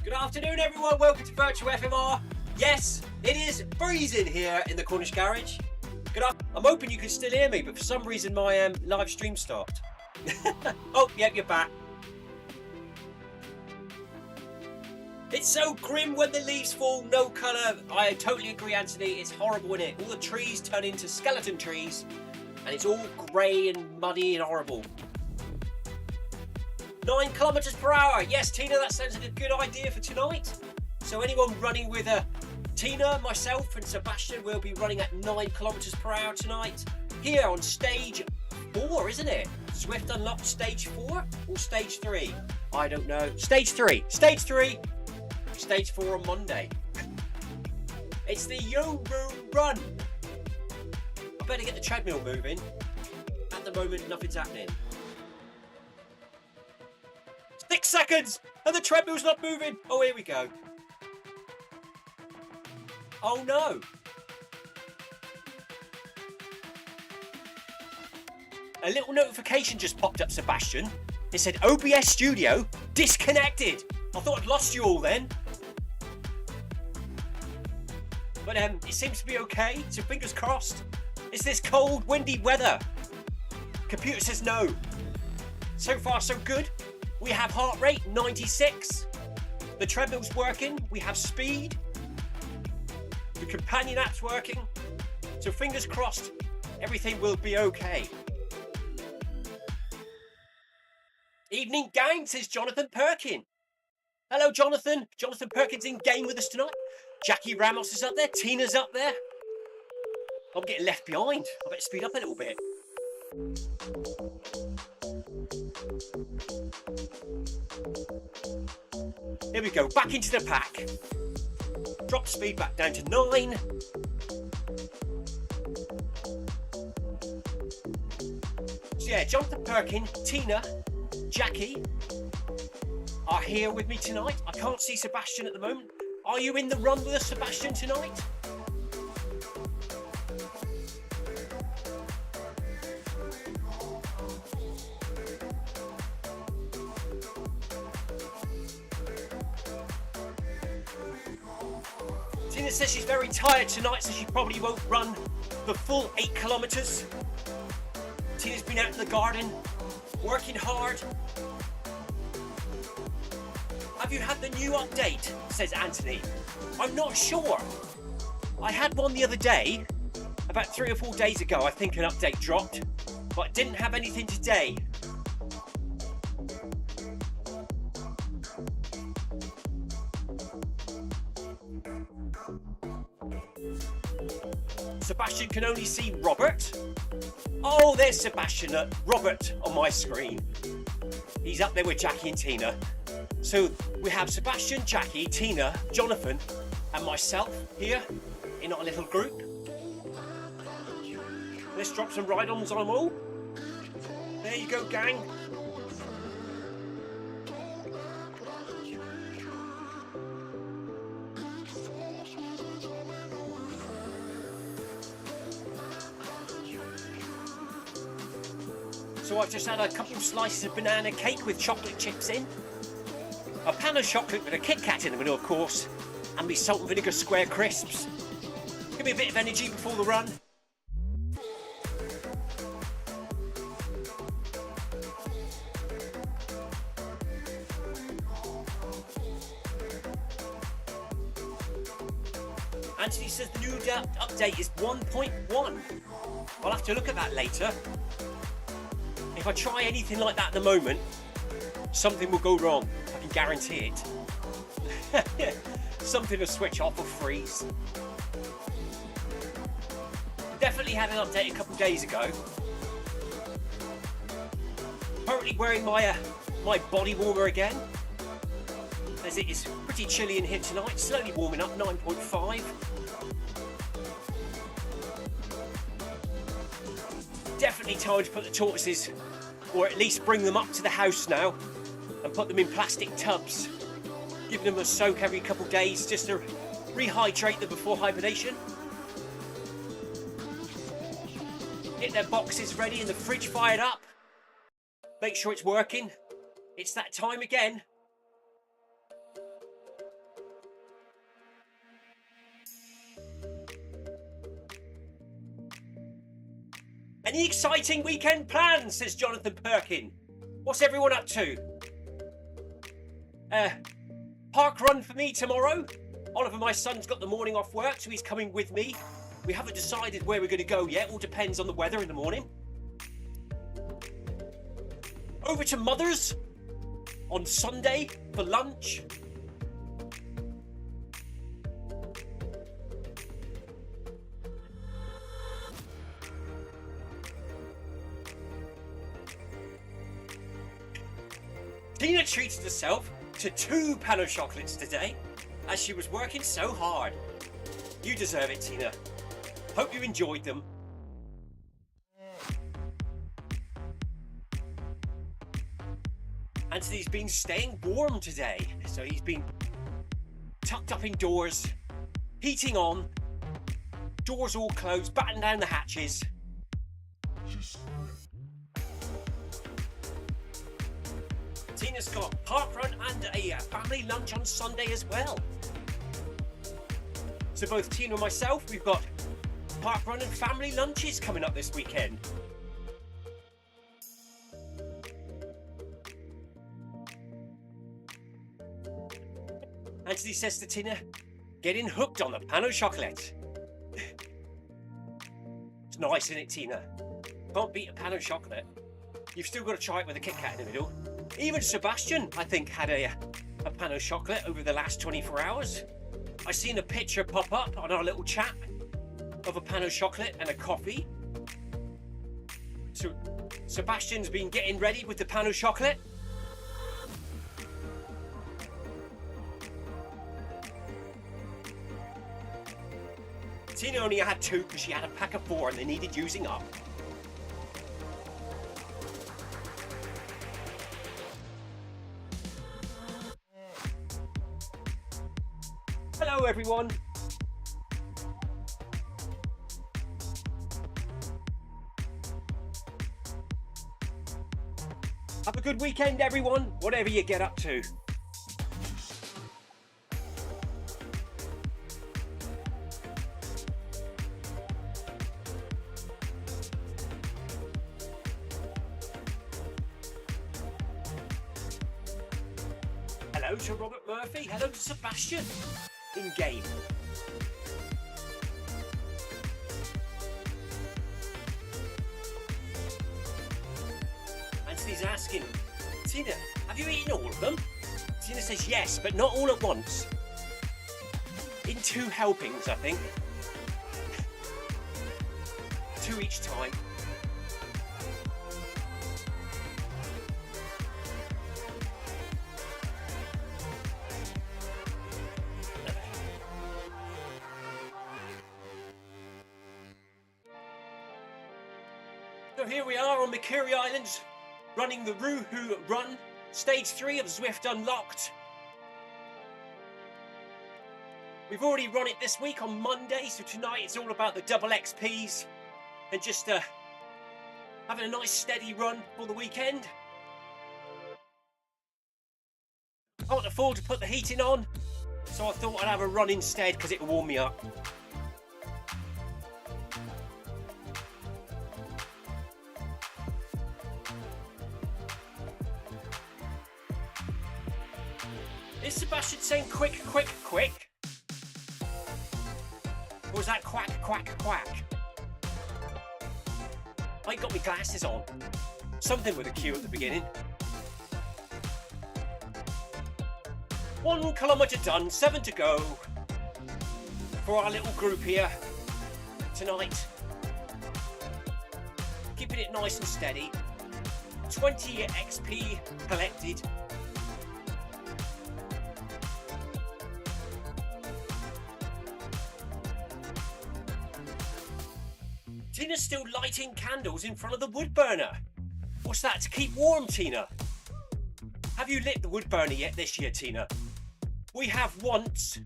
Good afternoon, everyone. Welcome to Virtual FMR. Yes, it is freezing here in the Cornish garage. I'm hoping you can still hear me, but for some reason my live stream stopped. Oh, yep, you're back. It's so grim when the leaves fall, no colour. I totally agree, Anthony. It's horrible, isn't it? All the trees turn into skeleton trees, and it's all grey and muddy and horrible. 9 kilometres per hour. Yes, Tina, that sounds like a good idea for tonight. So anyone running with Tina, myself and Sebastian will be running at 9 kilometres per hour tonight. Here on stage 4, isn't it? Zwift Unlocked stage 4 or stage 3? I don't know. Stage 3. Stage 3. Stage 4 on Monday. It's the Yo-Moo Run. I better get the treadmill moving. At the moment, nothing's happening. 6 seconds and the treadmill's not moving. Oh, here we go. Oh no. A little notification just popped up, Sebastian. It said OBS Studio disconnected. I thought I'd lost you all then. But it seems to be okay, so fingers crossed. It's this cold, windy weather. Computer says no. So far, so good. We have heart rate 96. The treadmill's working. We have speed. The companion app's working. So fingers crossed, everything will be okay. Evening gang, says Jonathan Perkin. Hello, Jonathan. Jonathan Perkins in game with us tonight. Jackie Ramos is up there. Tina's up there. I'm getting left behind. I better speed up a little bit. Here we go, back into the pack. Drop speed back down to 9. So yeah, Jonathan Perkin, Tina, Jackie are here with me tonight. I can't see Sebastian at the moment. Are you in the run with us, Sebastian, tonight? Tina says she's very tired tonight, so she probably won't run the full 8 kilometres. Tina's been out in the garden, working hard. Have you had the new update? Says Anthony. I'm not sure. I had one the other day, about 3 or 4 days ago. I think an update dropped, but I didn't have anything today. Sebastian can only see Robert. Oh, there's Sebastian, Robert on my screen. He's up there with Jackie and Tina. So we have Sebastian, Jackie, Tina, Jonathan and myself here in our little group. Let's drop some ride-ons on them all. There you go, gang. So I've just had a couple of slices of banana cake with chocolate chips in. A pan of chocolate with a Kit Kat in the middle, of course, and my salt and vinegar square crisps. Give me a bit of energy before the run. Anthony says the new update is 1.1. I'll have to look at that later. If I try anything like that at the moment, something will go wrong. I can guarantee it. Something will switch off or freeze. Definitely had an update a couple of days ago. Currently wearing my body warmer again, as it is pretty chilly in here tonight. Slowly warming up, 9.5. Definitely time to put the tortoises, or at least bring them up to the house now and put them in plastic tubs, giving them a soak every couple of days just to rehydrate them before hibernation. Get their boxes ready and the fridge fired up. Make sure it's working. It's that time again. Any exciting weekend plans, says Jonathan Perkin. What's everyone up to? Park run for me tomorrow. Oliver, my son's got the morning off work, so he's coming with me. We haven't decided where we're going to go yet. All depends on the weather in the morning. Over to Mother's on Sunday for lunch. Tina treated herself to 2 pan au chocolates today, as she was working so hard. You deserve it, Tina. Hope you enjoyed them. Anthony's been staying warm today, so he's been tucked up indoors, heating on, doors all closed, batten down the hatches. Tina's got park run and a family lunch on Sunday as well. So both Tina and myself, we've got park run and family lunches coming up this weekend. Anthony says to Tina, getting hooked on the pan au chocolate. It's nice, isn't it, Tina? Can't beat a pan au chocolate. You've still got to try it with a Kit Kat in the middle. Even Sebastian, I think, had a pan au chocolate over the last 24 hours. I seen a picture pop up on our little chat of a pan au chocolate and a coffee. So Sebastian's been getting ready with the pan au chocolate. Tina only had 2 because she had a pack of 4 and they needed using up. Hello everyone. Have a good weekend everyone, whatever you get up to. Hello to Robert Murphy, hello to Sebastian. In game. Anthony's asking, Tina, have you eaten all of them? Tina says yes, but not all at once. In 2 helpings, I think. 2 each time. So here we are on Makuri Islands, running the Ruhu Run, stage 3 of Zwift Unlocked. We've already run it this week on Monday, so tonight it's all about the double XPs and just having a nice steady run for the weekend. I can't afford to put the heating on, so I thought I'd have a run instead because it will warm me up. Is Sebastian saying quick, quick, quick? Or was that quack, quack, quack? I ain't got my glasses on. Something with a Q at the beginning. 1 kilometre done, 7 to go for our little group here tonight. Keeping it nice and steady. 20 XP collected. Tina's still lighting candles in front of the wood burner. What's that, to keep warm, Tina? Have you lit the wood burner yet this year, Tina? We have once,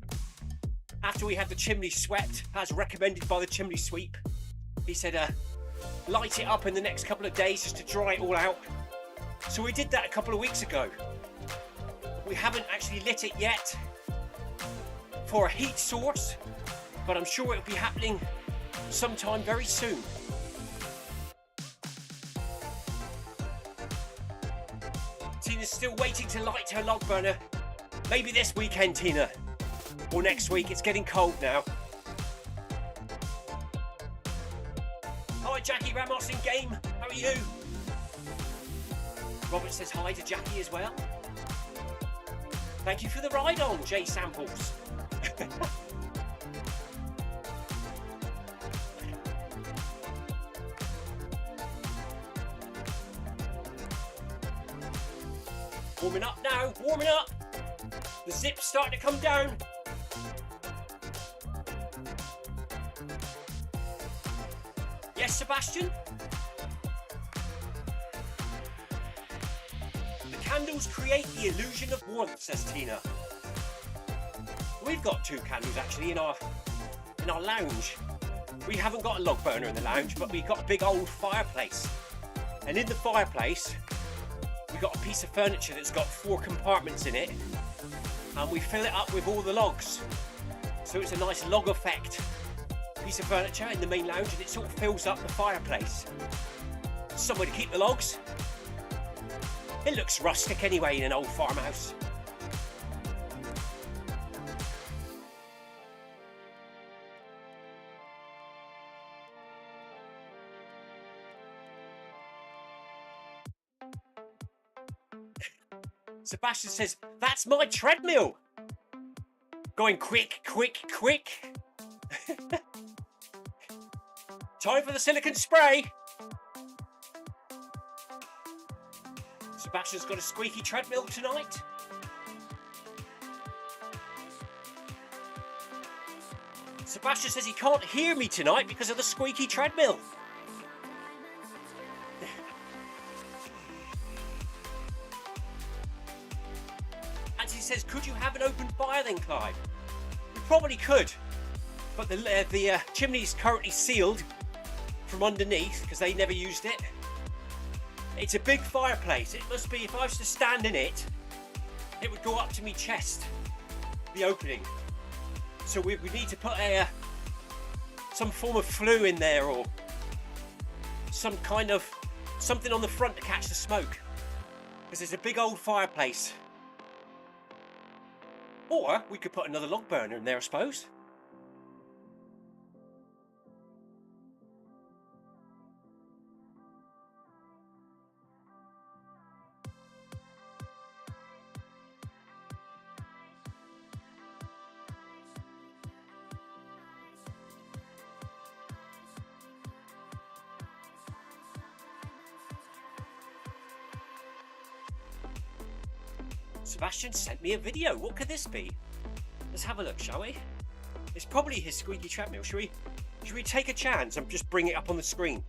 after we had the chimney swept, as recommended by the chimney sweep. He said, light it up in the next couple of days just to dry it all out. So we did that a couple of weeks ago. We haven't actually lit it yet for a heat source, but I'm sure it'll be happening sometime very soon. is still waiting to light her log burner. Maybe this weekend, Tina. Or next week. It's getting cold now. Hi, Jackie Ramos in game. How are you? Robert says hi to Jackie as well. Thank you for the ride on, Jay Samples. Warming up now, warming up. The zip's starting to come down. Yes, Sebastian? The candles create the illusion of warmth, says Tina. We've got 2 candles actually in our lounge. We haven't got a log burner in the lounge, but we've got a big old fireplace. And in the fireplace, we've got a piece of furniture that's got 4 compartments in it, and we fill it up with all the logs. So it's a nice log effect piece of furniture in the main lounge, and it sort of fills up the fireplace. Somewhere to keep the logs. It looks rustic anyway in an old farmhouse. Sebastian says, that's my treadmill. Going quick, quick, quick. Time for the silicone spray. Sebastian's got a squeaky treadmill tonight. Sebastian says he can't hear me tonight because of the squeaky treadmill. And he says, could you have an open fire then, Clive? We probably could, but the chimney's currently sealed from underneath because they never used it. It's a big fireplace. It must be, if I was to stand in it, it would go up to me chest, the opening. So we need to put some form of flue in there, or some kind of something on the front to catch the smoke, because it's a big old fireplace. Or we could put another log burner in there, I suppose. Sebastian sent me a video. What could this be? Let's have a look, shall we? It's probably his squeaky treadmill. Should we take a chance and just bring it up on the screen,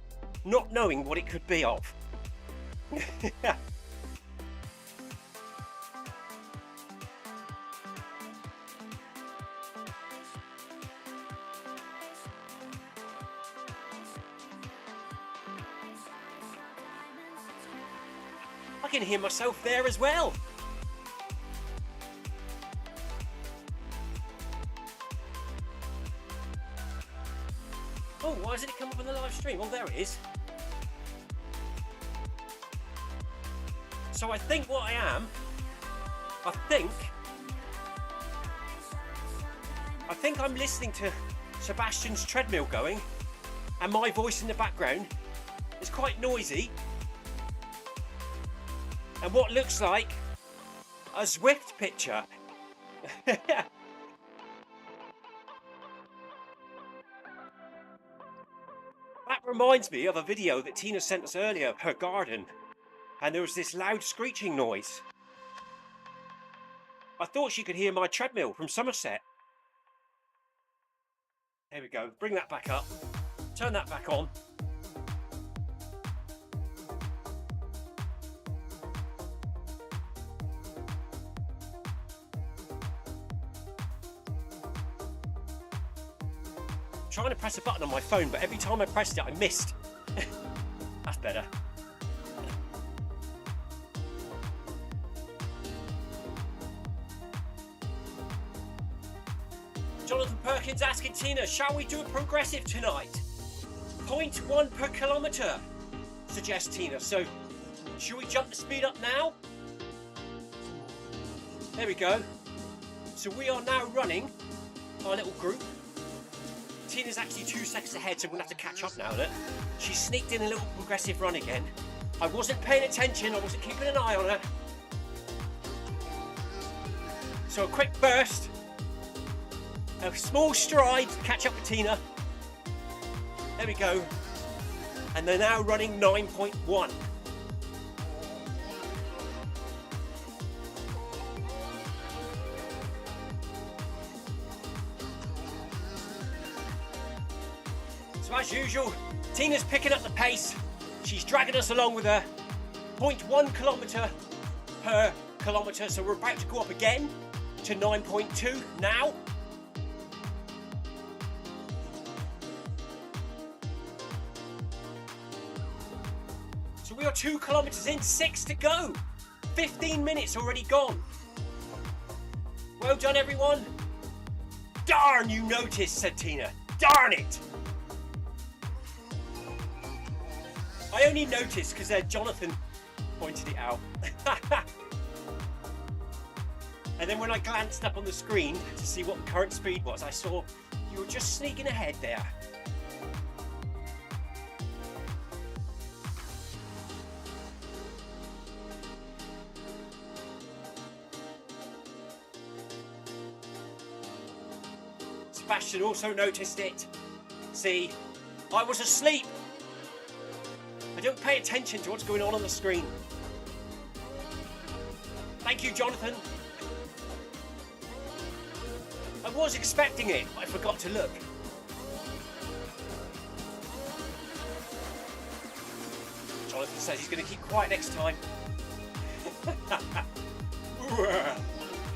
not knowing what it could be of? I can hear myself there as well. Oh, why hasn't it come up on the live stream? Oh, there it is. So I think what I am, I think I'm listening to Sebastian's treadmill going, and my voice in the background is quite noisy, and what looks like a Zwift picture. That reminds me of a video that Tina sent us earlier of her garden, and there was this loud screeching noise. I thought she could hear my treadmill from Somerset. There we go, bring that back up, turn that back on. Trying to press a button on my phone, but every time I pressed it I missed. That's better. Jonathan Perkins asking Tina, shall we do a progressive tonight? 0.1 per kilometre, suggests Tina. So should we jump the speed up now? There we go. So we are now running our little group. Tina's actually 2 seconds ahead, so we're going to have to catch up now, look. She sneaked in a little progressive run again. I wasn't paying attention, I wasn't keeping an eye on her. So a quick burst. A small stride to catch up with Tina. There we go. And they're now running 9.1. So as usual, Tina's picking up the pace. She's dragging us along with her 0.1 kilometre per kilometre. So we're about to go up again to 9.2 now. So we are 2 kilometres in, 6 to go. 15 minutes already gone. Well done, everyone. Darn, you noticed, said Tina. Darn it. I only noticed because Jonathan pointed it out. And then when I glanced up on the screen to see what the current speed was, I saw you were just sneaking ahead there. Sebastian also noticed it. See, I was asleep. I don't pay attention to what's going on the screen. Thank you, Jonathan. I was expecting it, but I forgot to look. Jonathan says he's going to keep quiet next time.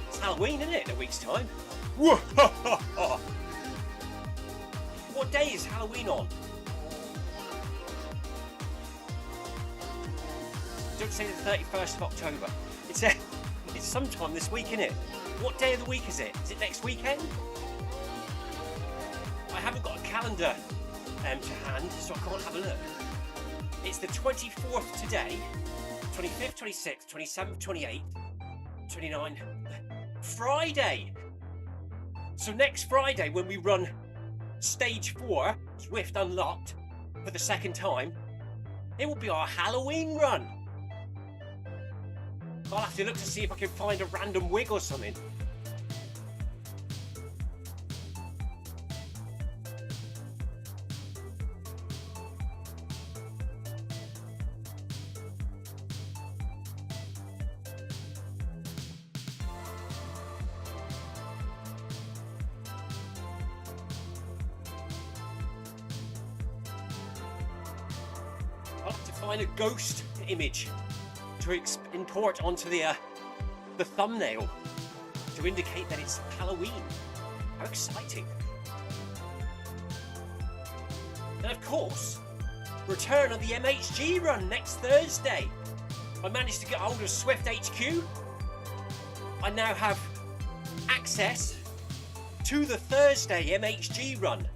It's Halloween, isn't it, in a week's time? What day is Halloween on? Don't say the 31st of October. It's sometime this week, isn't it? What day of the week is it? Is it next weekend? I haven't got a calendar to hand, so I can't have a look. It's the 24th today, 25th, 26th, 27th, 28th, 29th, Friday. So next Friday when we run stage 4, Zwift Unlocked, for the second time, it will be our Halloween run. I'll have to look to see if I can find a random wig or something. I'll have to find a ghost image to import onto the thumbnail to indicate that it's Halloween. How exciting. And of course, return of the MHG run next Thursday. I managed to get hold of Zwift HQ. I now have access to the Thursday MHG run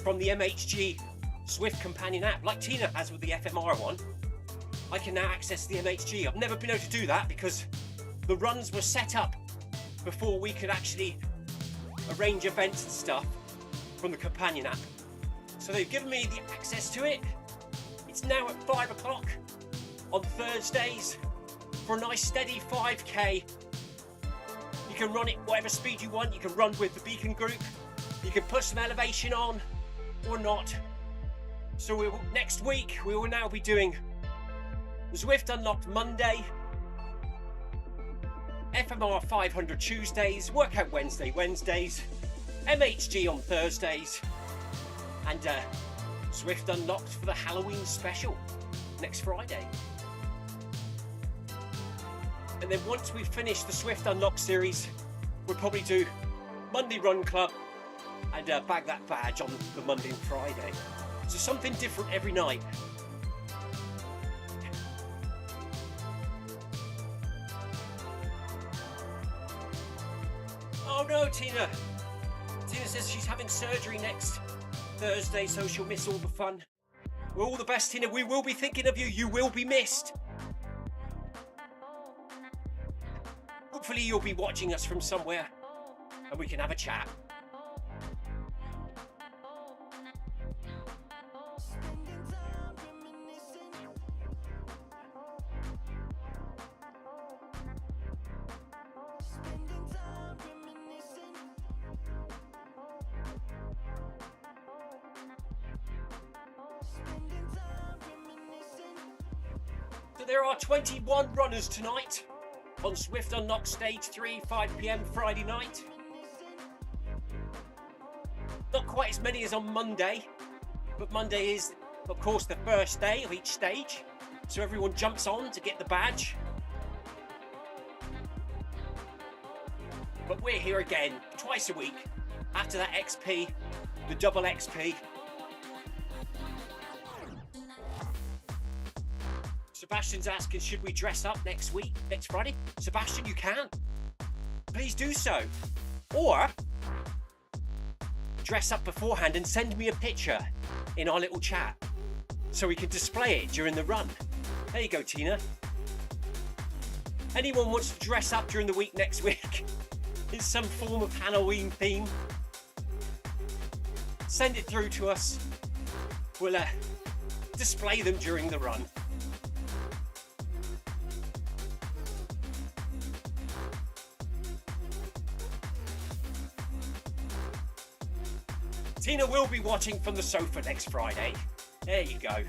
from the MHG Zwift companion app, like Tina has with the FMR one. I can now access the MHG. I've never been able to do that because the runs were set up before we could actually arrange events and stuff from the companion app. So they've given me the access to it. It's now at 5 o'clock on Thursdays for a nice steady 5k. You can run it whatever speed you want. You can run with the beacon group. You can put some elevation on or not. So next week we will now be doing Zwift Unlocked Monday, FMR 500 Tuesdays, Workout Wednesdays, MHG on Thursdays, and Zwift Unlocked for the Halloween special next Friday. And then once we finish the Zwift Unlocked series, we'll probably do Monday Run Club and bag that badge on the Monday and Friday. So something different every night. Oh no, Tina! Tina says she's having surgery next Thursday, so she'll miss all the fun. Well, all the best, Tina. We will be thinking of you. You will be missed. Hopefully you'll be watching us from somewhere and we can have a chat. So there are 21 runners tonight on Zwift Unlocked Stage 3, 5 PM Friday night. Not quite as many as on Monday, but Monday is, of course, the first day of each stage, so everyone jumps on to get the badge. But we're here again, twice a week, after that XP, the double XP. Sebastian's asking, should we dress up next week, next Friday? Sebastian, you can. Please do so. Or dress up beforehand and send me a picture in our little chat so we can display it during the run. There you go, Tina. Anyone wants to dress up during the week next week in some form of Halloween theme, send it through to us. We'll display them during the run. Tina will be watching from the sofa next Friday. There you go.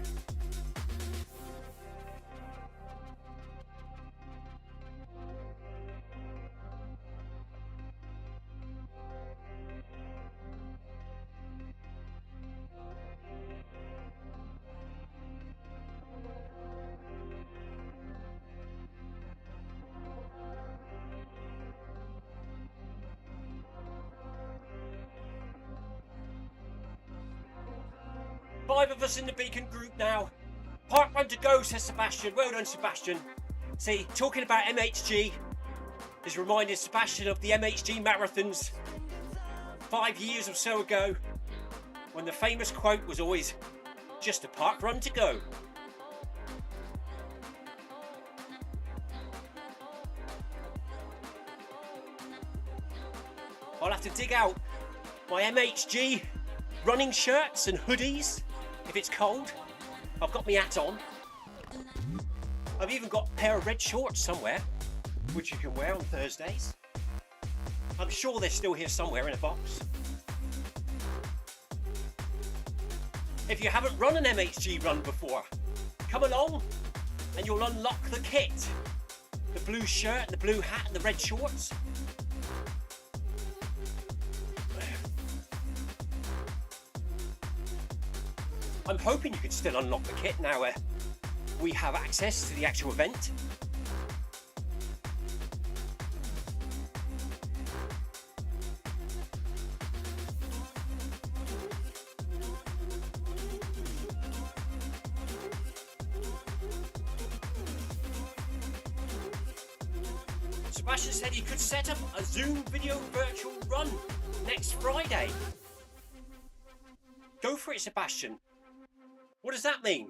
Five of us in the Beacon group now. Park run to go, says Sebastian. Well done, Sebastian. See, talking about MHG has reminded Sebastian of the MHG marathons 5 years or so ago, when the famous quote was always, just a park run to go. I'll have to dig out my MHG running shirts and hoodies if it's cold. I've got my hat on. I've even got a pair of red shorts somewhere, which you can wear on Thursdays. I'm sure they're still here somewhere in a box. If you haven't run an MHG run before, come along and you'll unlock the kit. The blue shirt, the blue hat and the red shorts. I'm hoping you can still unlock the kit now we have access to the actual event. Sebastian said he could set up a Zoom video virtual run next Friday. Go for it, Sebastian. What does that mean?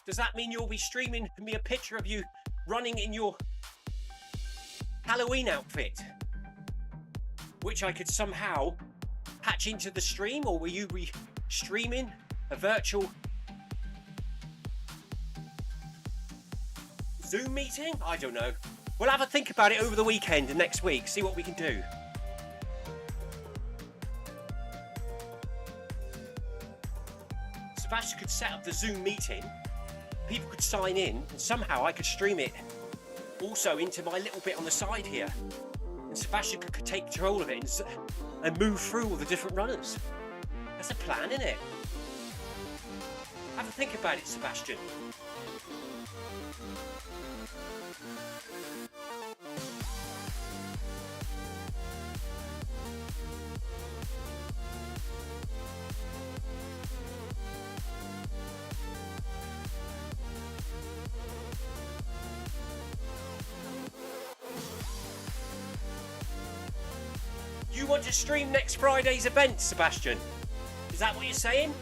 Does that mean you'll be streaming me a picture of you running in your Halloween outfit, which I could somehow patch into the stream, or will you be streaming a virtual Zoom meeting? I don't know. We'll have a think about it over the weekend and next week, see what we can do. Sebastian could set up the Zoom meeting, people could sign in, and somehow I could stream it also into my little bit on the side here. And Sebastian could take control of it and move through all the different runners. That's a plan, isn't it? Have a think about it, Sebastian. You want to stream next Friday's event, Sebastian? Is that what you're saying?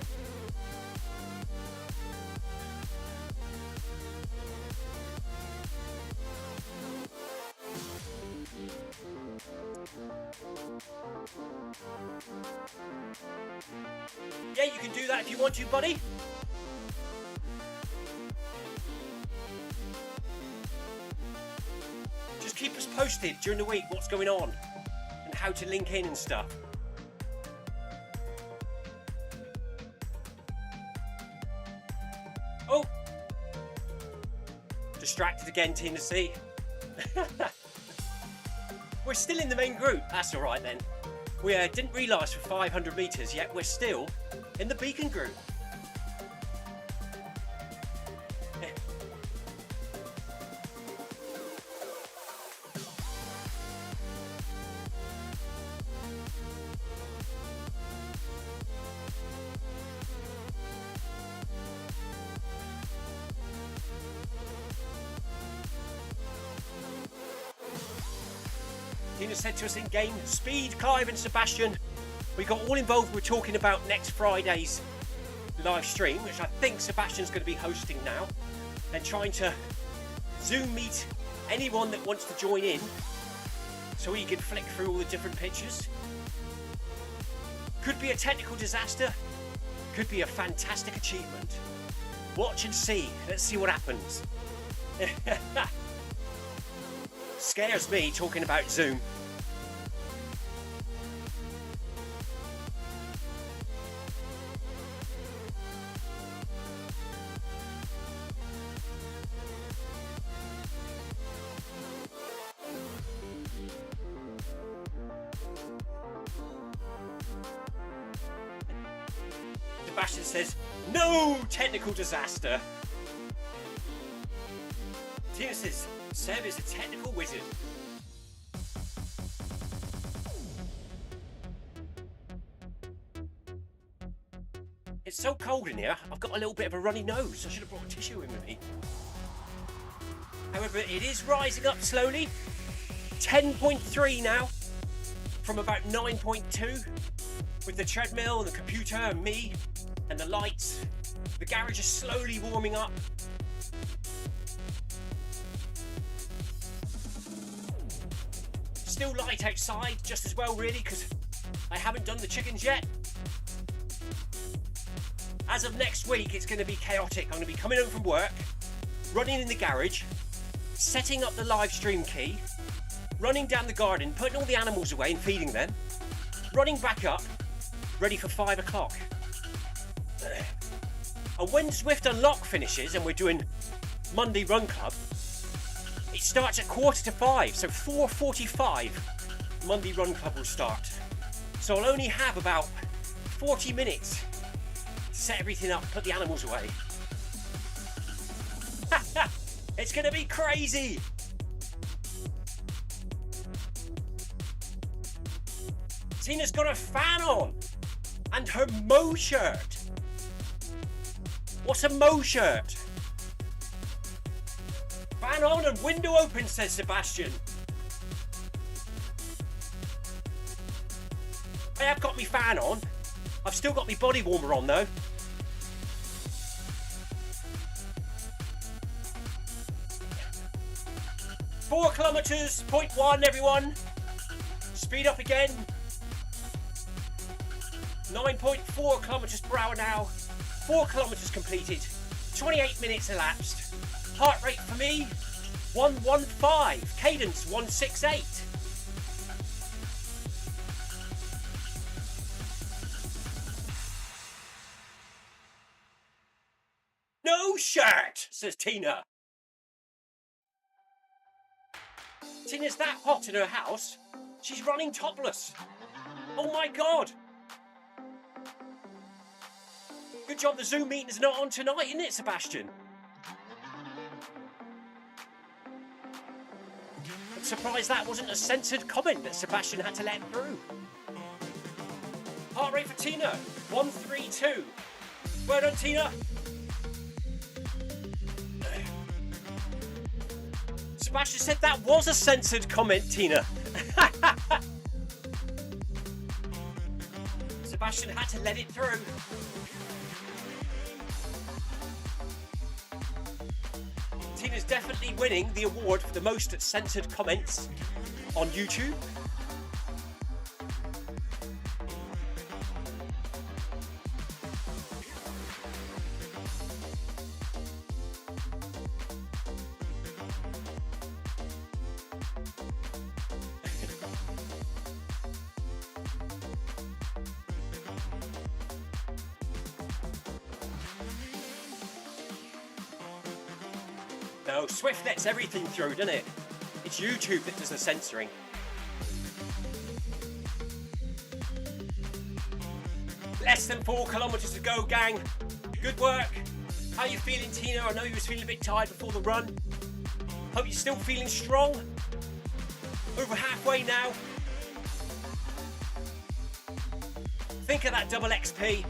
Yeah, you can do that if you want to, buddy. Just keep us posted during the week what's going on and how to link in and stuff. Oh! Distracted again, Tina C. We're still in the main group. That's alright then. We didn't realise for 500 metres yet we're still in the beacon group. Tina said to us in game, speed, Clive and Sebastian. We got all involved. We're talking about next Friday's live stream, which I think Sebastian's going to be hosting now. They're trying to Zoom meet anyone that wants to join in so he can flick through all the different pictures. Could be a technical disaster, could be a fantastic achievement. Watch and see. Let's see what happens. Scares me talking about Zoom. Sebastian says, no technical disaster. Tina says, Seb is a technical wizard. It's so cold in here, I've got a little bit of a runny nose. I should have brought a tissue in with me. However, it is rising up slowly. 10.3 now, from about 9.2. With the treadmill and the computer and me and the lights. The garage is slowly warming up. Still light outside, just as well really, because I haven't done the chickens yet. As of next week, it's going to be chaotic. I'm going to be coming home from work, running in the garage, setting up the live stream key, running down the garden, putting all the animals away and feeding them, running back up, ready for 5 o'clock. And when Zwift Unlocked finishes and we're doing Monday Run Club, it starts at 4:45, so 4:45 Monday Run Club will start. So I'll only have about 40 minutes to set everything up, put the animals away. It's going to be crazy! Tina's got a fan on and her Mo shirt. What's a Mo shirt? Fan on and window open, says Sebastian. I have got my fan on. I've still got my body warmer on though. Four kilometres, 0.1 everyone. Speed up again. 9.4 kilometres per hour now. 4 kilometres completed. 28 minutes elapsed. Heart rate for me, 115. Cadence, 168. No shirt, says Tina. Tina's that hot in her house, she's running topless. Oh my God. Good job the Zoom meeting's not on tonight, isn't it, Sebastian? I'm surprised that wasn't a censored comment that Sebastian had to let through. Heart rate for Tina, 132. Well done, Tina. Sebastian said that was a censored comment, Tina. Sebastian had to let it through. Tina's definitely winning the award for the most censored comments on YouTube. No, Zwift lets everything through, doesn't it? It's YouTube that does the censoring. Less than 4 kilometres to go, gang. Good work. How you feeling, Tina? I know you was feeling a bit tired before the run. Hope you're still feeling strong. Over halfway now. Think of that double XP.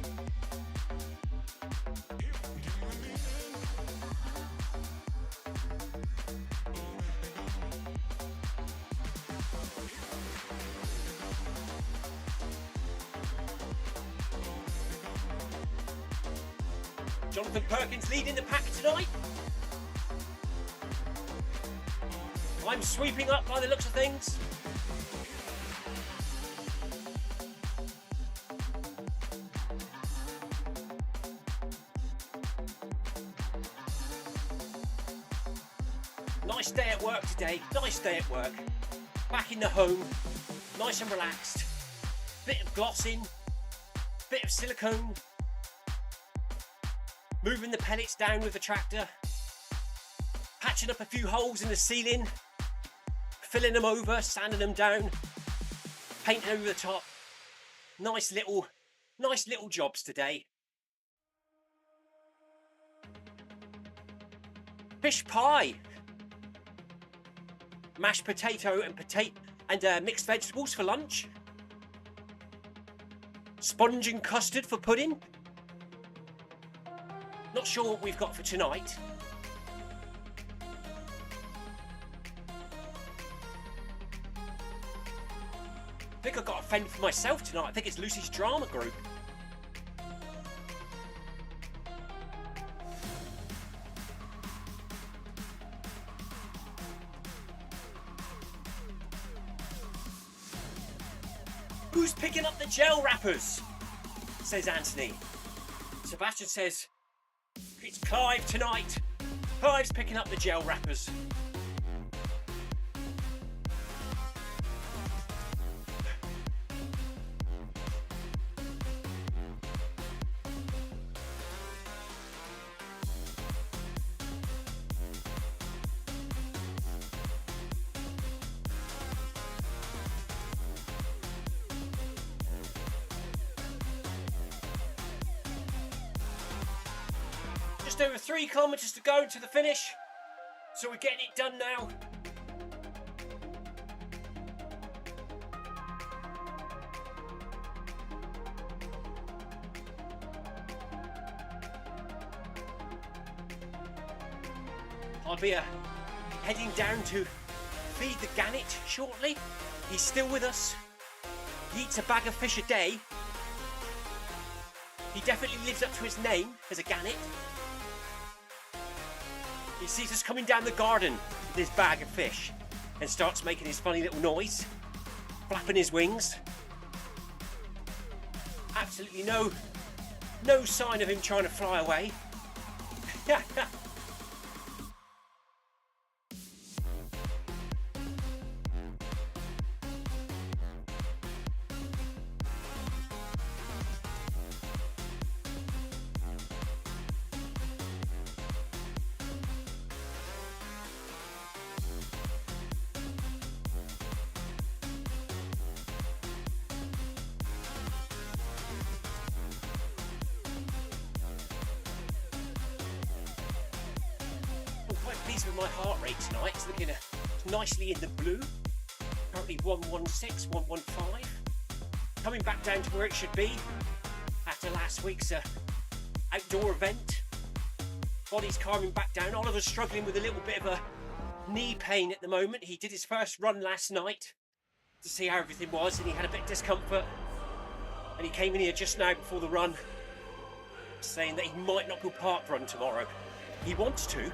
Jonathan Perkins leading the pack tonight. I'm sweeping up by the looks of things. Nice day at work today. Nice day at work. Back in the home. Nice and relaxed. Bit of glossing. Bit of silicone. Moving the pellets down with the tractor. Patching up a few holes in the ceiling. Filling them over, sanding them down. Painting over the top. Nice little jobs today. Fish pie. Mashed potato and mixed vegetables for lunch. Sponge and custard for pudding. Not sure what we've got for tonight. I think I've got a fend for myself tonight. I think it's Lucy's drama group. Who's picking up the gel wrappers? Says Anthony. Sebastian says, it's Clive tonight. Clive's picking up the gel wrappers. Just over 3 kilometres to go to the finish, so we're getting it done now. I'll be heading down to feed the gannet shortly. He's still with us. He eats a bag of fish a day. He definitely lives up to his name as a gannet. He sees us coming down the garden with his bag of fish and starts making his funny little noise, flapping his wings. Absolutely no sign of him trying to fly away. With my heart rate tonight, it's looking nicely in the blue. Currently 116, 115. Coming back down to where it should be after last week's outdoor event. Body's calming back down. Oliver's struggling with a little bit of a knee pain at the moment. He did his first run last night to see how everything was, and he had a bit of discomfort. And he came in here just now before the run saying that he might not go park run tomorrow. He wants to,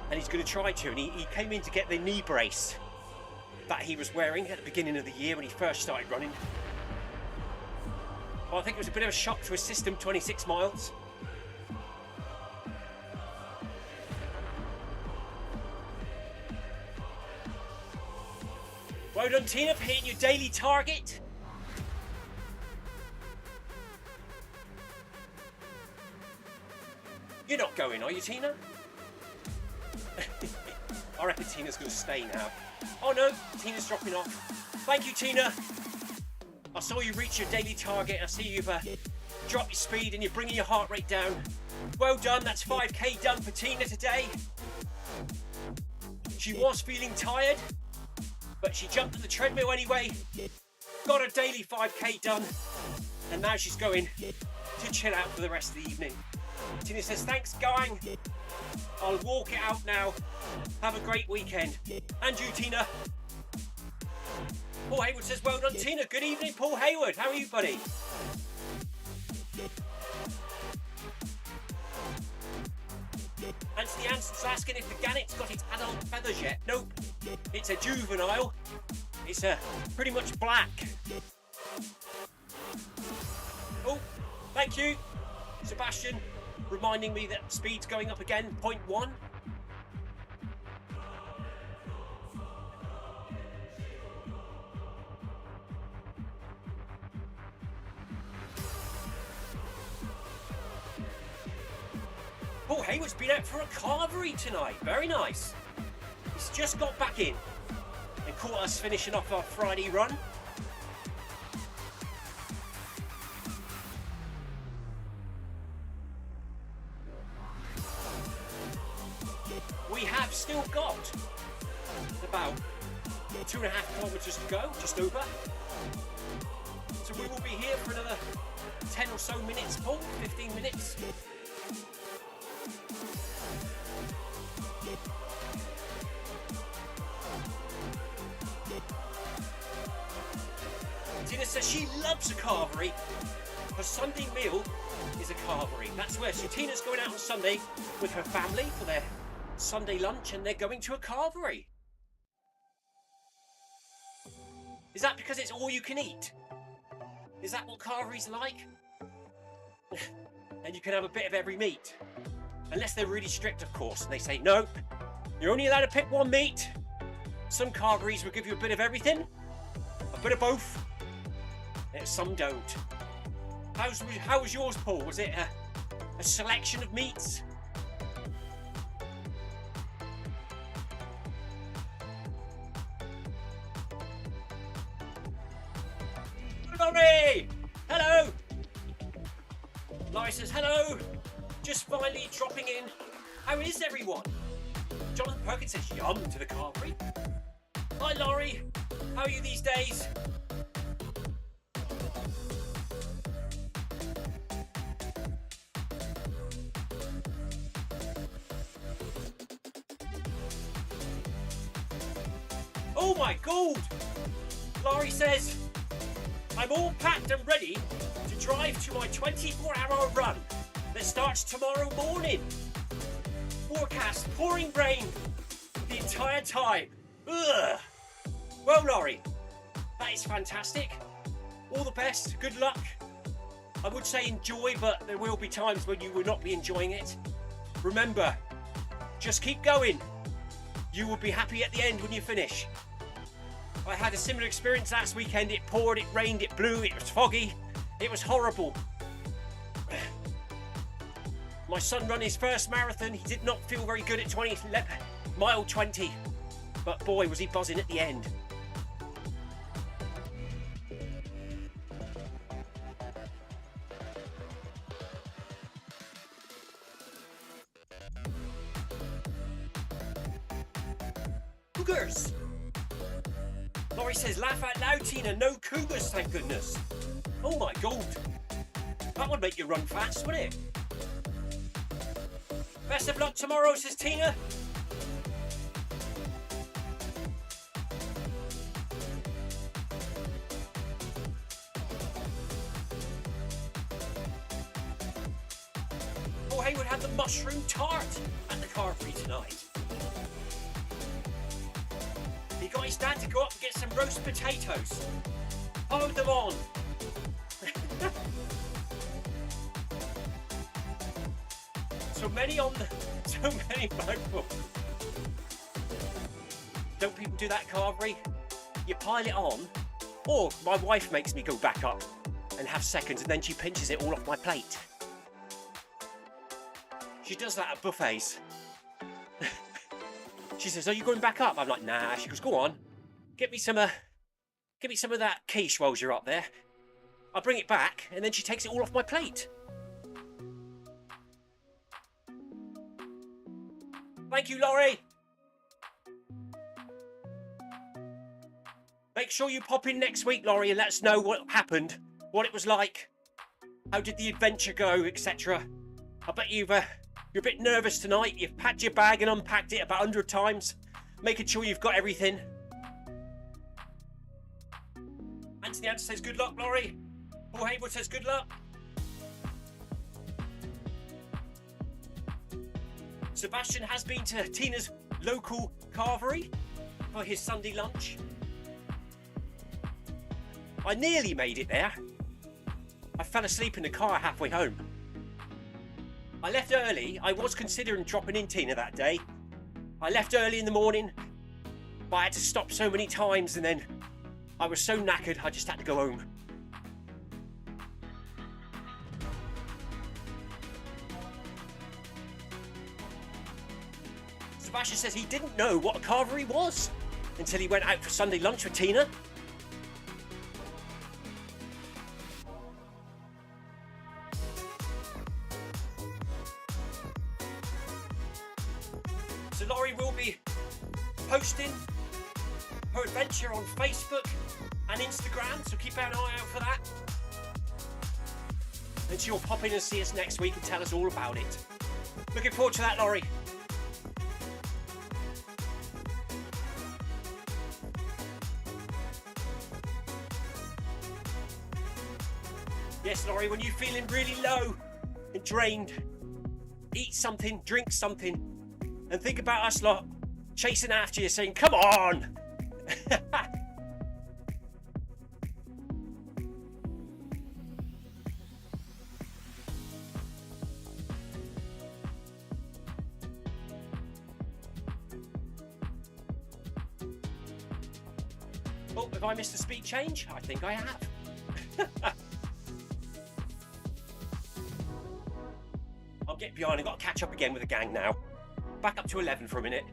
and he's going to try to, and he came in to get the knee brace that he was wearing at the beginning of the year when he first started running. Well, I think it was a bit of a shock to his system, 26 miles. Well done, Tina, for hitting your daily target. You're not going, are you, Tina? reckon Tina's going to stay now. Oh no, Tina's dropping off. Thank you, Tina. I saw you reach your daily target. I see you've dropped your speed and you're bringing your heart rate down. Well done, that's 5k done for Tina today. She was feeling tired, but she jumped on the treadmill anyway. Got her daily 5k done, and now she's going to chill out for the rest of the evening. Tina says, thanks, gang. I'll walk it out now. Have a great weekend. And you, Tina. Paul Hayward says, well done, Tina. Good evening, Paul Hayward. How are you, buddy? Anthony Anson's asking if the gannet's got its adult feathers yet. Nope. It's a juvenile. It's pretty much black. Oh, thank you, Sebastian, reminding me that speed's going up again, 0.1. Paul Hayward's been out for a carvery tonight. Very nice. He's just got back in and caught us finishing off our Friday run. We have still got about 2.5 kilometres to go, just over. So we will be here for another 10 or so minutes, Paul, 15 minutes. Tina says she loves a carvery. Her Sunday meal is a carvery. That's where Tina's going out on Sunday with her family for their Sunday lunch, and they're going to a carvery. Is that because it's all you can eat? Is that what carveries like? And you can have a bit of every meat. Unless they're really strict, of course, and they say, nope, you're only allowed to pick one meat. Some carveries will give you a bit of everything, a bit of both, and some don't. How was yours, Paul? Was it a selection of meats? Laurie! Hello! Laurie says, hello! Just finally dropping in. How is everyone? Jonathan Perkins says, yum to the carvery. Hi, Laurie. How are you these days? Oh my God! Laurie says, I'm all packed and ready to drive to my 24-hour run that starts tomorrow morning. Forecast pouring rain the entire time. Ugh. Well, Laurie, that is fantastic. All the best. Good luck. I would say enjoy, but there will be times when you will not be enjoying it. Remember, just keep going. You will be happy at the end when you finish. I had a similar experience last weekend. It poured, it rained, it blew, it was foggy. It was horrible. My son ran his first marathon. He did not feel very good at mile 20. But boy, was he buzzing at the end. Cougars! Laurie says, laugh out loud, Tina. No cougars, thank goodness. Oh my God. That would make you run fast, wouldn't it? Best of luck tomorrow, says Tina. Oh, Hayward had the mushroom tart at the carvery tonight. He got his dad to go up and get some roast potatoes. Hold them on. So many mouthfuls. Don't people do that, carvery? You pile it on, or my wife makes me go back up and have seconds, and then she pinches it all off my plate. She does that at buffets. She says, are you going back up? I'm like, nah. She goes, go on. Get me some of that quiche while you're up there. I'll bring it back, and then she takes it all off my plate. Thank you, Laurie. Make sure you pop in next week, Laurie, and let us know what happened, what it was like, how did the adventure go, etc. I bet you're a bit nervous tonight. You've packed your bag and unpacked it about 100 times, making sure you've got everything. Anthony Anderson says, good luck, Laurie. Paul Haywood says, good luck. Sebastian has been to Tina's local carvery for his Sunday lunch. I nearly made it there. I fell asleep in the car halfway home. I left early. I was considering dropping in Tina that day. I left early in the morning, but I had to stop so many times, and then I was so knackered I just had to go home. Sebastian says he didn't know what a carvery was until he went out for Sunday lunch with Tina. So Laurie will be posting her adventure on Facebook and Instagram, so keep an eye out for that. And she'll pop in and see us next week and tell us all about it. Looking forward to that, Laurie. Yes, Laurie, when you're feeling really low and drained, eat something, drink something, and think about us lot chasing after you saying, come on! Oh, have I missed a speed change? I think I have. I'll get behind. I've got to catch up again with the gang now. Back up to 11 for a minute.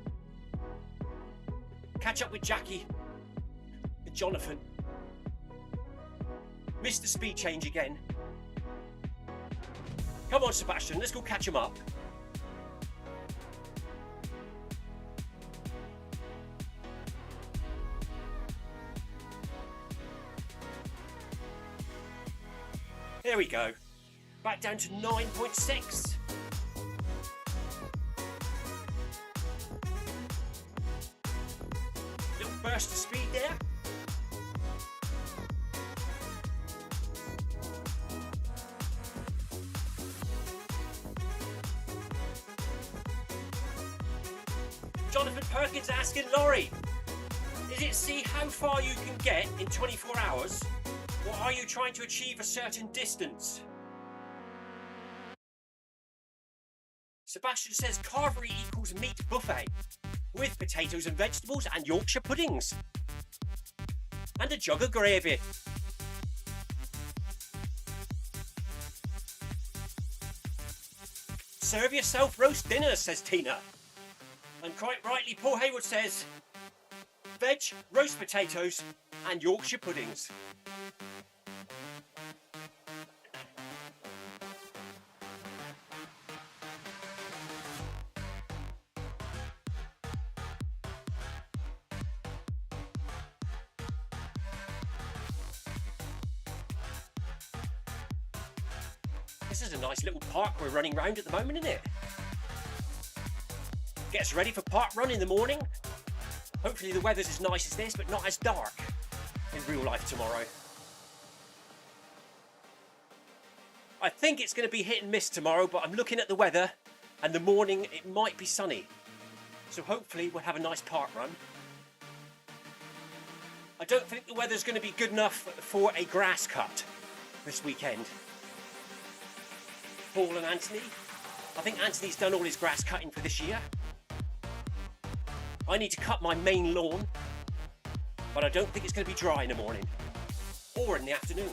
Catch up with Jackie and Jonathan. Missed the speed change again. Come on, Sebastian, let's go catch him up. There we go. Back down to 9.6. Little burst of speed there. Jonathan Perkins asking Laurie, is it see how far you can get in 24 hours? Or are you trying to achieve a certain distance? Sebastian says carvery equals meat buffet with potatoes and vegetables and Yorkshire puddings. And a jug of gravy. Serve yourself roast dinner, says Tina. And quite rightly, Paul Haywood says veg, roast potatoes and Yorkshire puddings. This is a nice little park we're running around at the moment, isn't it? Gets ready for park run in the morning. Hopefully the weather's as nice as this, but not as dark in real life tomorrow. I think it's going to be hit and miss tomorrow, but I'm looking at the weather and the morning it might be sunny. So hopefully we'll have a nice park run. I don't think the weather's going to be good enough for a grass cut this weekend. Paul and Anthony. I think Anthony's done all his grass cutting for this year. I need to cut my main lawn, but I don't think it's going to be dry in the morning or in the afternoon.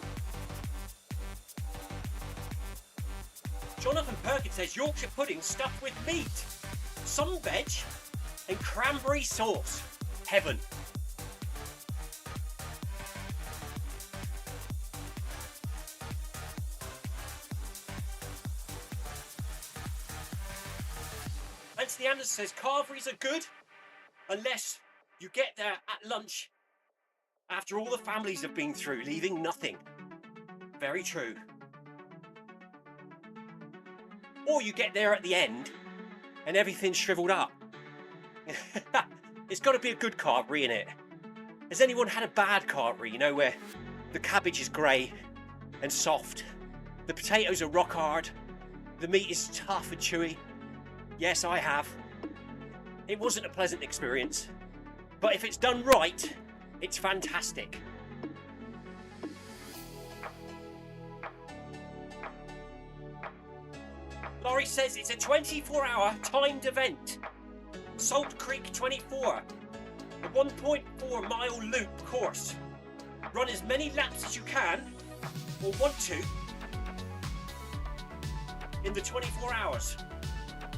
Jonathan Perkins says Yorkshire pudding stuffed with meat, some veg and cranberry sauce. Heaven. Anthony Anderson says carveries are good unless you get there at lunch after all the families have been through, leaving nothing. Very true. Or you get there at the end and everything's shriveled up. It's got to be a good carvery, innit? Has anyone had a bad carvery, you know, where the cabbage is grey and soft, the potatoes are rock hard, the meat is tough and chewy? Yes, I have. It wasn't a pleasant experience, but if it's done right, it's fantastic. Laurie says it's a 24-hour timed event. Salt Creek 24, a 1.4 mile loop course. Run as many laps as you can, or want to, in the 24 hours.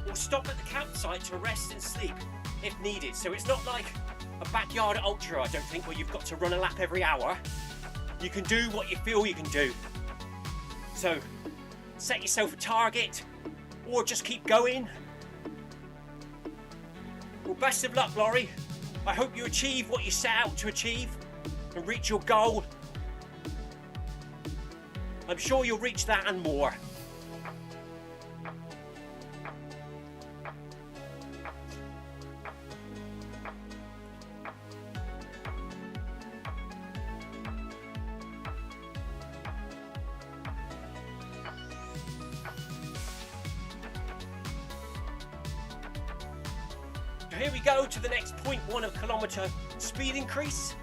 Or stop at the campsite to rest and sleep if needed. So it's not like a backyard ultra, I don't think, where you've got to run a lap every hour. You can do what you feel you can do. So set yourself a target or just keep going. Well, best of luck, Laurie. I hope you achieve what you set out to achieve and reach your goal. I'm sure you'll reach that and more. Here we go to the next 0.1 of kilometre speed increase.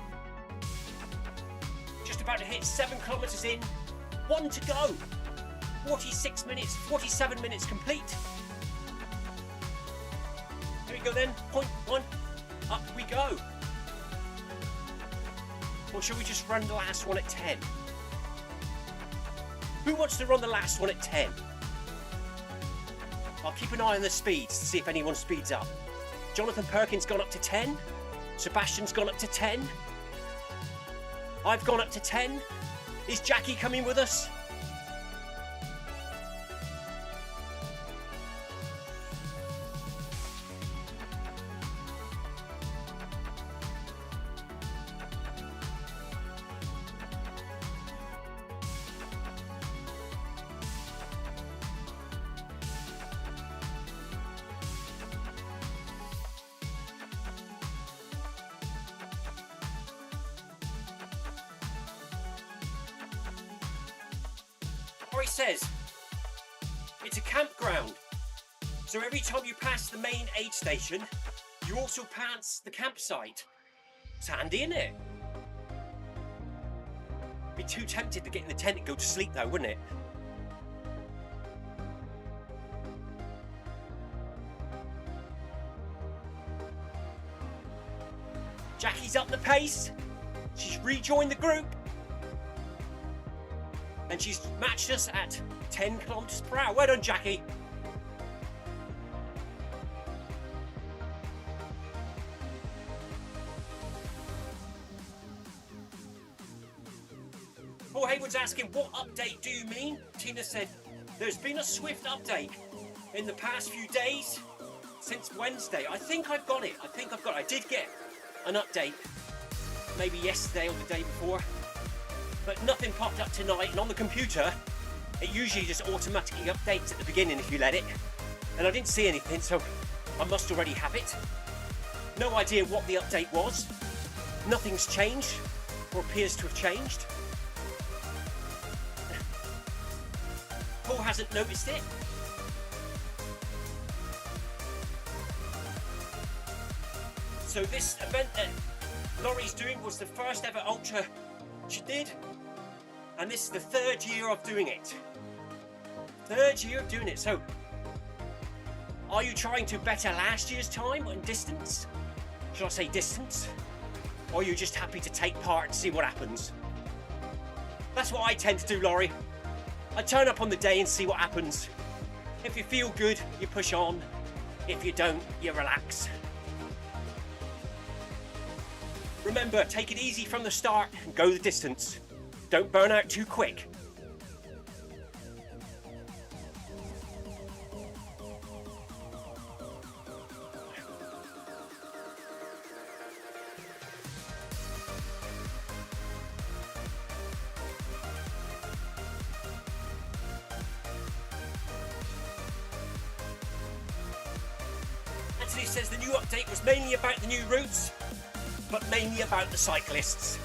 Just about to hit 7 kilometres in. 1 to go. 46 minutes, 47 minutes complete. Here we go then, 0.1. Up we go. Or shall we just run the last one at 10? Who wants to run the last one at 10? I'll keep an eye on the speeds to see if anyone speeds up. Jonathan Perkins gone up to 10. Sebastian's gone up to 10. I've gone up to 10. Is Jackie coming with us? He says it's a campground, so every time you pass the main aid station you also pass the campsite. It's handy, isn't it? Be too tempted to get in the tent and go to sleep though, wouldn't it? Jackie's up the pace. She's rejoined the group. And she's matched us at 10 kilometres per hour. Well done, Jackie. Paul Hayward's asking, what update do you mean? Tina said, there's been a Zwift update in the past few days since Wednesday. I think I've got it. I did get an update maybe yesterday or the day before. But nothing popped up tonight, and on the computer it usually just automatically updates at the beginning if you let it, and I didn't see anything, so I must already have it. No idea what the update was. Nothing's changed or appears to have changed. Paul hasn't noticed it. So this event that Laurie's doing was the first ever ultra she did, and this is the 3rd year of doing it. 3rd year of doing it. So are you trying to better last year's time and distance? Should I say distance? Or are you just happy to take part and see what happens? That's what I tend to do, Laurie. I turn up on the day and see what happens. If you feel good, you push on. If you don't, you relax. Remember, take it easy from the start and go the distance. Don't burn out too quick. Anthony says the new update was mainly about the new routes, but mainly about the cyclists.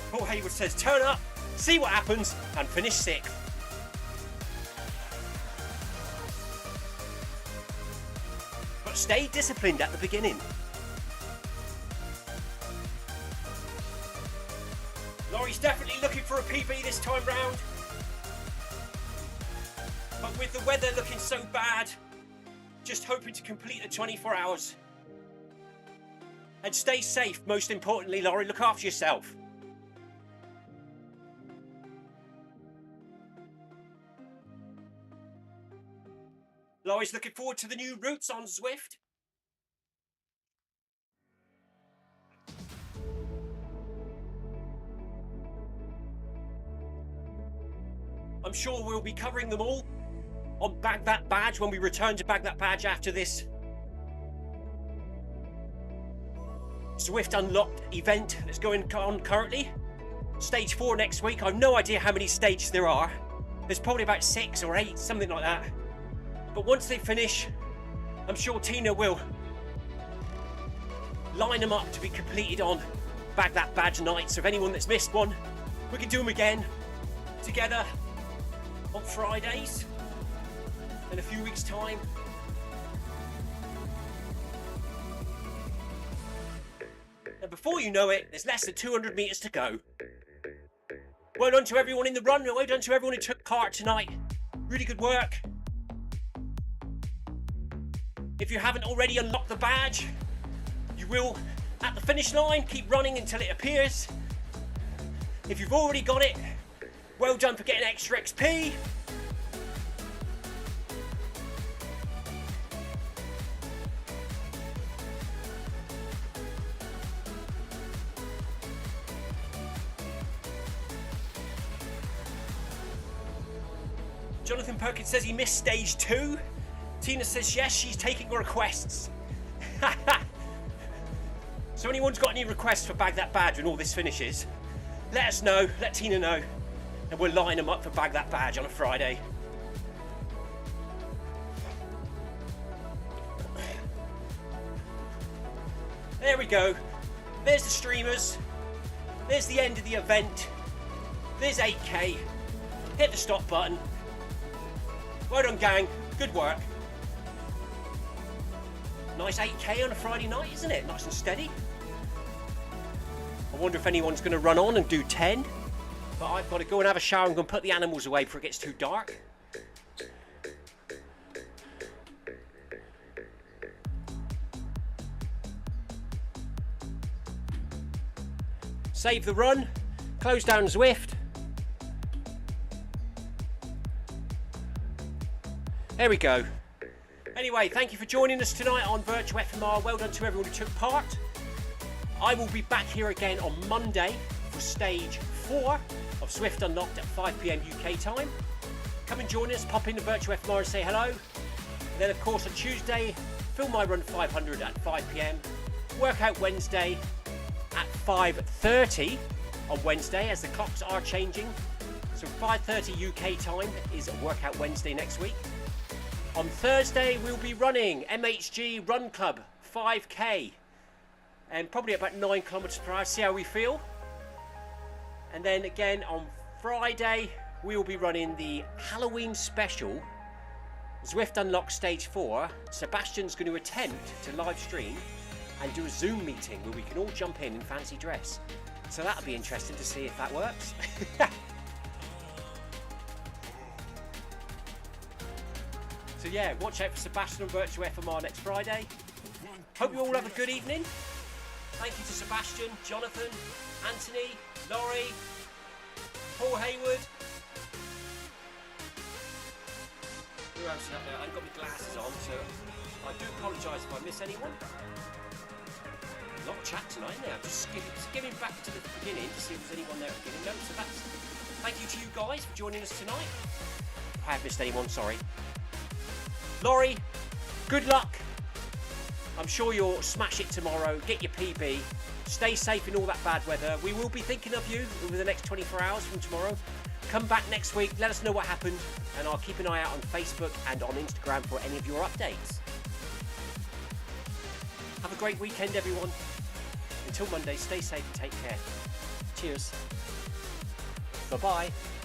Paul Hayward says turn up, see what happens, and finish 6th. But stay disciplined at the beginning. Laurie's definitely looking for a PB this time round. But with the weather looking so bad, just hoping to complete the 24 hours. And stay safe, most importantly, Laurie, look after yourself. Laurie's looking forward to the new routes on Zwift. I'm sure we'll be covering them all on Bag That Badge when we return to Bag That Badge after this Zwift Unlocked event that's going on currently. Stage 4 next week. I've no idea how many stages there are. There's probably about 6 or 8, something like that. But once they finish, I'm sure Tina will line them up to be completed on Bag That Badge night. So if anyone that's missed one, we can do them again together on Fridays in a few weeks' time. And before you know it, there's less than 200 metres to go. Well done to everyone in the run, well done to everyone who took part tonight. Really good work. If you haven't already unlocked the badge, you will at the finish line. Keep running until it appears. If you've already got it, well done for getting extra XP. Jonathan Perkins says he missed stage 2. Tina says yes, she's taking requests. So anyone's got any requests for Bag That Badge when all this finishes, let us know, let Tina know, and we'll line them up for Bag That Badge on a Friday. There we go. There's the streamers. There's the end of the event. There's 8K. Hit the stop button. Well done, gang. Good work. Nice 8K on a Friday night, isn't it? Nice and steady. I wonder if anyone's going to run on and do 10. But I've got to go and have a shower and go and put the animals away before it gets too dark. Save the run. Close down Zwift. There we go. Anyway, thank you for joining us tonight on Virtual FMR. Well done to everyone who took part. I will be back here again on Monday for stage 4 of Zwift Unlocked at 5 PM UK time. Come and join us, pop into Virtual FMR and say hello. And then of course on Tuesday, film my run 500 at 5 PM. Workout Wednesday at 5:30 on Wednesday as the clocks are changing. So 5:30 UK time is a Workout Wednesday next week. On Thursday, we'll be running MHG Run Club 5K and probably about 9 kilometers per hour, see how we feel. And then again on Friday, we will be running the Halloween special Zwift Unlocked Stage 4. Sebastian's going to attempt to live stream and do a Zoom meeting where we can all jump in fancy dress. So that'll be interesting to see if that works. So yeah, watch out for Sebastian on Virtual FMR next Friday. Hope you all have a good evening. Thank you to Sebastian, Jonathan, Anthony, Laurie, Paul Hayward. Who else is up there? I haven't got my glasses on, so I do apologise if I miss anyone. A lot of chat tonight, isn't there? I'm just skimming back to the beginning to see if there's anyone there at the beginning. No, so that's... Thank you to you guys for joining us tonight. If I have missed anyone, sorry. Laurie, good luck. I'm sure you'll smash it tomorrow. Get your PB. Stay safe in all that bad weather. We will be thinking of you over the next 24 hours from tomorrow. Come back next week. Let us know what happened. And I'll keep an eye out on Facebook and on Instagram for any of your updates. Have a great weekend, everyone. Until Monday, stay safe and take care. Cheers. Bye-bye.